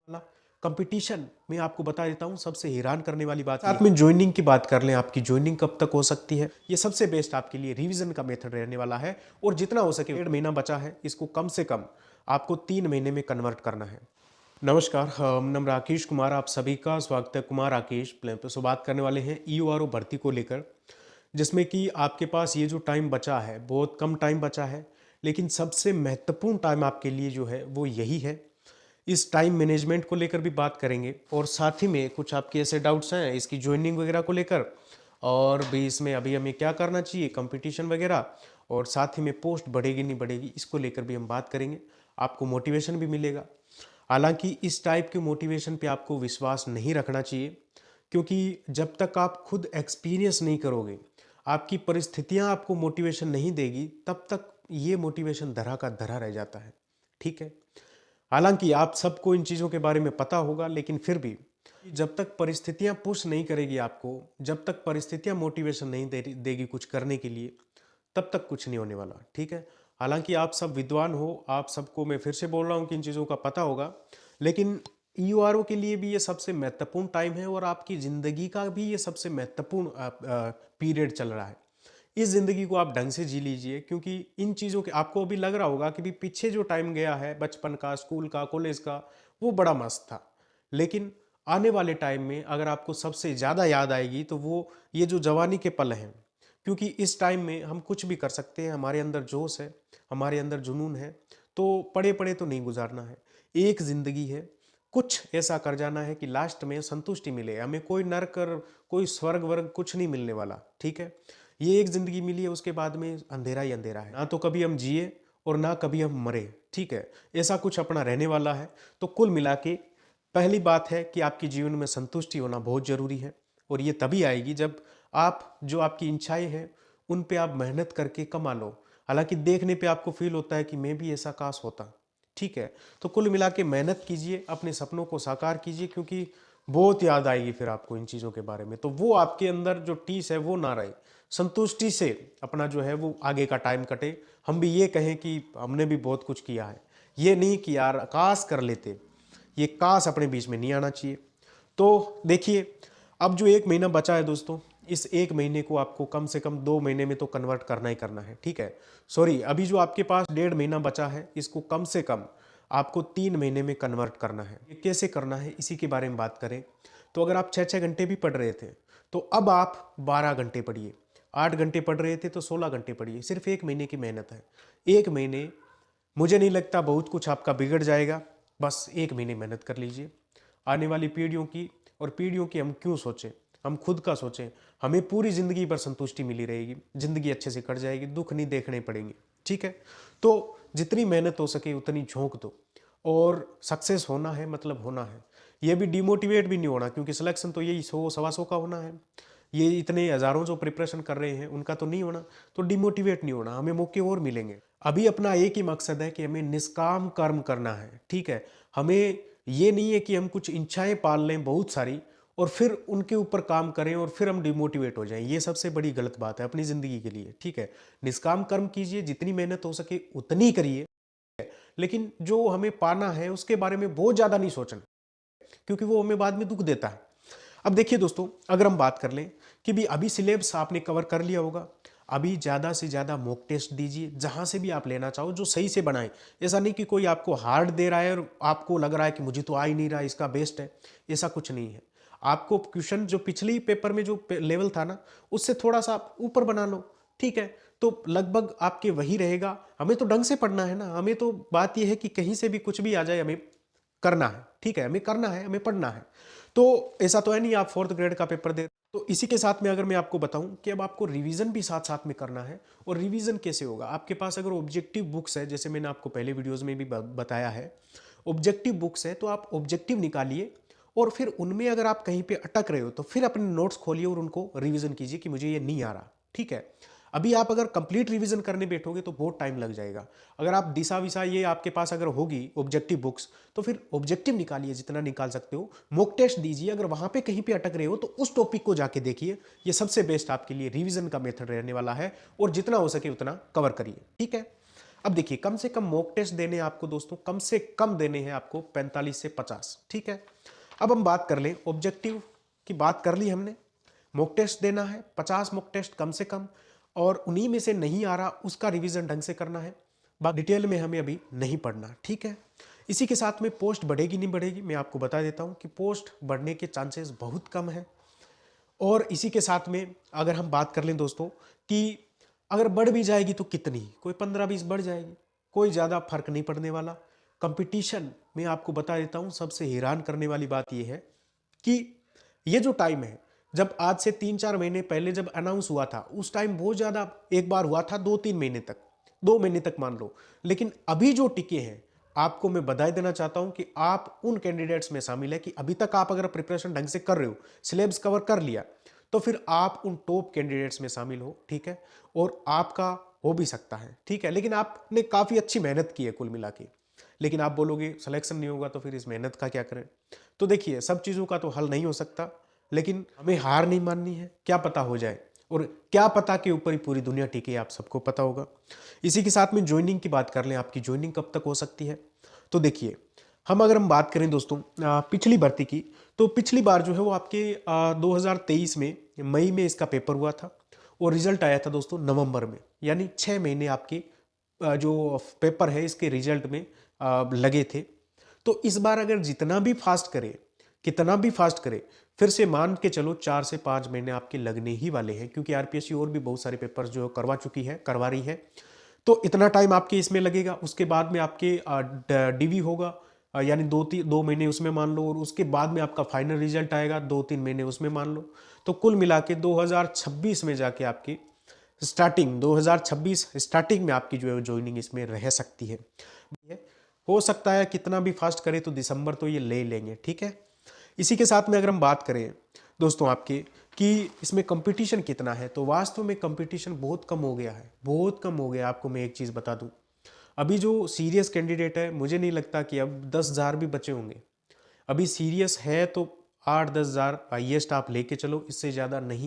वाला कंपटीशन में आपको बता देता हूँ सबसे हैरान करने वाली बात साथ में ज्वाइनिंग की बात कर लें। आपकी ज्वाइनिंग कब तक हो सकती है, ये सबसे बेस्ट आपके लिए रिवीजन का मेथड रहने वाला है। और जितना हो सके 1.5 महीना बचा है, इसको कम से कम आपको 3 महीने में कन्वर्ट करना है। नमस्कार, हम नाम राकेश कुमार, आप सभी का स्वागत है। कुमार राकेश प्लेन पे। सो बात करने वाले हैं ईओआरओ भर्ती को लेकर, जिसमें कि आपके पास ये जो टाइम बचा है बहुत कम टाइम बचा है, लेकिन सबसे महत्वपूर्ण टाइम आपके लिए जो है वो यही है। इस टाइम मैनेजमेंट को लेकर भी बात करेंगे और साथ ही में कुछ आपके ऐसे डाउट्स हैं इसकी ज्वाइनिंग वगैरह को लेकर, और भी इसमें अभी हमें क्या करना चाहिए, कंपटीशन वगैरह, और साथ ही में पोस्ट बढ़ेगी नहीं बढ़ेगी इसको लेकर भी हम बात करेंगे। आपको मोटिवेशन भी मिलेगा। हालांकि इस टाइप के मोटिवेशन पे आपको विश्वास नहीं रखना चाहिए, क्योंकि जब तक आप खुद एक्सपीरियंस नहीं करोगे, आपकी परिस्थितियां आपको मोटिवेशन नहीं देगी, तब तक ये मोटिवेशन धरा का धरा रह जाता है। ठीक है। हालांकि आप सबको इन चीज़ों के बारे में पता होगा, लेकिन फिर भी जब तक परिस्थितियां पुश नहीं करेगी आपको, जब तक परिस्थितियां मोटिवेशन नहीं देगी कुछ करने के लिए, तब तक कुछ नहीं होने वाला। ठीक है। हालांकि आप सब विद्वान हो, आप सबको मैं फिर से बोल रहा हूँ कि इन चीज़ों का पता होगा, लेकिन ईओआरओ के लिए भी ये सबसे महत्वपूर्ण टाइम है और आपकी ज़िंदगी का भी ये सबसे महत्वपूर्ण पीरियड चल रहा है। इस ज़िंदगी को आप ढंग से जी लीजिए, क्योंकि इन चीज़ों के आपको अभी लग रहा होगा कि भी पीछे जो टाइम गया है बचपन का, स्कूल का, कॉलेज का, वो बड़ा मस्त था। लेकिन आने वाले टाइम में अगर आपको सबसे ज़्यादा याद आएगी तो वो ये जो जवानी के पल हैं, क्योंकि इस टाइम में हम कुछ भी कर सकते हैं। हमारे अंदर जोश है, हमारे अंदर जुनून है, तो पड़े पड़े तो नहीं गुजारना है। एक ज़िंदगी है, कुछ ऐसा कर जाना है कि लास्ट में संतुष्टि मिले हमें। कोई नरक और कोई स्वर्ग वर्ग कुछ नहीं मिलने वाला। ठीक है। ये एक ज़िंदगी मिली है, उसके बाद में अंधेरा ही अंधेरा है। ना तो कभी हम जिए और ना कभी हम मरे। ठीक है। ऐसा कुछ अपना रहने वाला है। तो कुल मिला के पहली बात है कि आपके जीवन में संतुष्टि होना बहुत ज़रूरी है, और ये तभी आएगी जब आप जो आपकी इच्छाएं हैं उन पे आप मेहनत करके कमा लो। हालांकि देखने पे आपको फील होता है कि मैं भी ऐसा काश होता। ठीक है। तो कुल मिला के मेहनत कीजिए, अपने सपनों को साकार कीजिए, क्योंकि बहुत याद आएगी फिर आपको इन चीज़ों के बारे में। तो वो आपके अंदर जो टीस है वो ना रहे, संतुष्टि से अपना जो है वो आगे का टाइम कटे। हम भी ये कहें कि हमने भी बहुत कुछ किया है, ये नहीं कि यार काश कर लेते। ये काश अपने बीच में नहीं आना चाहिए। तो देखिए, अब जो 1 महीना बचा है दोस्तों, इस 1 महीने को आपको कम से कम 2 महीने में तो कन्वर्ट करना ही करना है। ठीक है। सॉरी, अभी जो आपके पास 1.5 महीना बचा है, इसको कम से कम आपको 3 महीने में कन्वर्ट करना है। ये कैसे करना है इसी के बारे में बात करें तो अगर आप 6-6 घंटे भी पढ़ रहे थे तो अब आप 12 घंटे पढ़िए। 8 घंटे पढ़ रहे थे तो 16 घंटे पढ़िए। सिर्फ 1 महीने की मेहनत है। 1 महीने, मुझे नहीं लगता बहुत कुछ आपका बिगड़ जाएगा। बस 1 महीने मेहनत कर लीजिए। आने वाली पीढ़ियों की, और पीढ़ियों की हम क्यों सोचें, हम खुद का सोचें। हमें पूरी ज़िंदगी भर संतुष्टि मिली रहेगी, ज़िंदगी अच्छे से कट जाएगी, दुख नहीं देखने पड़ेंगे। ठीक है। तो जितनी मेहनत हो सके उतनी झोंक दो, और सक्सेस होना है मतलब होना है। ये भी डिमोटिवेट भी नहीं होना, क्योंकि सिलेक्शन तो यही 100 सवा 100 का होना है। ये इतने हज़ारों जो प्रिपरेशन कर रहे हैं उनका तो नहीं होना। तो डिमोटिवेट नहीं होना, हमें मौके और मिलेंगे। अभी अपना एक ही मकसद है कि हमें निष्काम कर्म करना है। ठीक है। हमें ये नहीं है कि हम कुछ इच्छाएं पाल लें बहुत सारी और फिर उनके ऊपर काम करें और फिर हम डिमोटिवेट हो जाएं। ये सबसे बड़ी गलत बात है अपनी ज़िंदगी के लिए। ठीक है। निष्काम कर्म कीजिए, जितनी मेहनत हो सके उतनी करिए, लेकिन जो हमें पाना है उसके बारे में बहुत ज़्यादा नहीं सोचना, क्योंकि वो हमें बाद में दुख देता है। अब देखिए दोस्तों, अगर हम बात कर लें कि भी अभी सिलेबस आपने कवर कर लिया होगा, अभी ज़्यादा से ज़्यादा मॉक टेस्ट दीजिए, जहाँ से भी आप लेना चाहो जो सही से बनाए। ऐसा नहीं कि कोई आपको हार्ड दे रहा है और आपको लग रहा है कि मुझे तो आ ही नहीं रहा, इसका बेस्ट है। ऐसा कुछ नहीं है। आपको क्वेश्चन जो पिछली पेपर में जो लेवल था ना, उससे थोड़ा सा आप ऊपर बना लो। ठीक है। तो लगभग आपके वही रहेगा। हमें तो ढंग से पढ़ना है ना, हमें तो बात यह है कि कहीं से भी कुछ भी आ जाए, हमें करना है। ठीक है। हमें करना है, हमें पढ़ना है। तो ऐसा तो है नहीं आप 4th ग्रेड का पेपर दे। तो इसी के साथ में अगर मैं आपको बताऊं कि अब आपको रिवीजन भी साथ साथ में करना है। और रिवीजन कैसे होगा, आपके पास अगर ऑब्जेक्टिव बुक्स है, जैसे मैंने आपको पहले वीडियोस में भी बताया है, ऑब्जेक्टिव बुक्स है तो आप ऑब्जेक्टिव निकालिए, और फिर उनमें अगर आप कहीं पे अटक रहे हो तो फिर अपने नोट्स खोलिए और उनको रिवीजन कीजिए कि मुझे ये नहीं आ रहा। ठीक है। अभी आप अगर कंप्लीट रिवीजन करने बैठोगे तो बहुत टाइम लग जाएगा। अगर आप दिशा विशा ये आपके पास अगर होगी ऑब्जेक्टिव बुक्स, तो फिर ऑब्जेक्टिव निकालिए जितना निकाल सकते हो, मॉक टेस्ट दीजिए। अगर वहां पे कहीं पे अटक रहे हो तो उस टॉपिक को जाके देखिए। ये सबसे बेस्ट आपके लिए रिवीजन का मेथड रहने वाला है, और जितना हो सके उतना कवर करिए। ठीक है। अब देखिए, कम से कम मॉक टेस्ट देने हैं आपको दोस्तों, कम से कम देने हैं आपको 45 से 50। ठीक है, अब हम बात कर लें ऑब्जेक्टिव की। बात कर ली हमने, मॉक टेस्ट देना है 50 मॉक टेस्ट कम से कम, और उन्हीं में से नहीं आ रहा उसका रिवीजन ढंग से करना है। बात डिटेल में हमें अभी नहीं पढ़ना। ठीक है, इसी के साथ में पोस्ट बढ़ेगी नहीं बढ़ेगी मैं आपको बता देता हूं कि पोस्ट बढ़ने के चांसेस बहुत कम है। और इसी के साथ में अगर हम बात कर लें दोस्तों कि अगर बढ़ भी जाएगी तो कितनी, कोई 15-20 बढ़ जाएगी, कोई ज़्यादा फर्क नहीं पड़ने वाला। कंपटीशन में आपको बता देता हूँ, सबसे हैरान करने वाली बात यह है कि ये जो टाइम है, जब आज से 3-4 महीने पहले जब अनाउंस हुआ था उस टाइम बहुत ज़्यादा एक बार हुआ था, 2-3 महीने तक, 2 महीने तक मान लो। लेकिन अभी जो टिके हैं, आपको मैं बधाई देना चाहता हूं कि आप उन कैंडिडेट्स में शामिल है कि अभी तक आप अगर प्रिपरेशन ढंग से कर रहे हो, सिलेबस कवर कर लिया, तो फिर आप उन टॉप कैंडिडेट्स में शामिल हो। ठीक है, और आपका हो भी सकता है। ठीक है, लेकिन आपने काफ़ी अच्छी मेहनत की है कुल मिला के। लेकिन आप बोलोगे सिलेक्शन नहीं होगा तो फिर इस मेहनत का क्या करें। तो देखिए, सब चीज़ों का तो हल नहीं हो सकता, लेकिन हमें हार नहीं माननी है। क्या पता हो जाए, और क्या पता के ऊपर ही पूरी दुनिया टिके है, आप सबको पता होगा। इसी के साथ में ज्वाइनिंग की बात कर लें, आपकी ज्वाइनिंग कब तक हो सकती है। तो देखिए, अगर हम बात करें दोस्तों पिछली भर्ती की, तो पिछली बार जो है वो आपके 2023 में मई में इसका पेपर हुआ था, और रिजल्ट आया था दोस्तों नवंबर में। यानी 6 महीने आपके जो पेपर है इसके रिजल्ट में लगे थे। तो इस बार अगर जितना भी फास्ट करे, कितना भी फास्ट करे, फिर से मान के चलो 4 से 5 महीने आपके लगने ही वाले हैं, क्योंकि आरपीएससी और भी बहुत सारे पेपर्स जो करवा चुकी है, करवा रही है। तो इतना टाइम आपके इसमें लगेगा। उसके बाद में आपके डीवी होगा, यानी 2 महीने उसमें मान लो, और उसके बाद में आपका फाइनल रिजल्ट आएगा, 2-3 महीने उसमें मान लो। तो कुल मिला के 2026 में जाके आपकी स्टार्टिंग, 2026 स्टार्टिंग में आपकी जो है ज्वाइनिंग इसमें रह सकती है। हो सकता है कितना भी फास्ट करे तो दिसंबर तो ये ले लेंगे। ठीक है, इसी के साथ में अगर हम बात करें दोस्तों आपके कि इसमें कंपटीशन कितना है, तो वास्तव में कंपटीशन बहुत कम हो गया है, बहुत कम हो गया। आपको मैं एक चीज़ बता दूं, अभी जो सीरियस कैंडिडेट है, मुझे नहीं लगता कि अब 10,000 भी बचे होंगे। अभी सीरियस है तो 8-10 हज़ार हाइएस्ट आप लेके चलो, इससे ज़्यादा नहीं।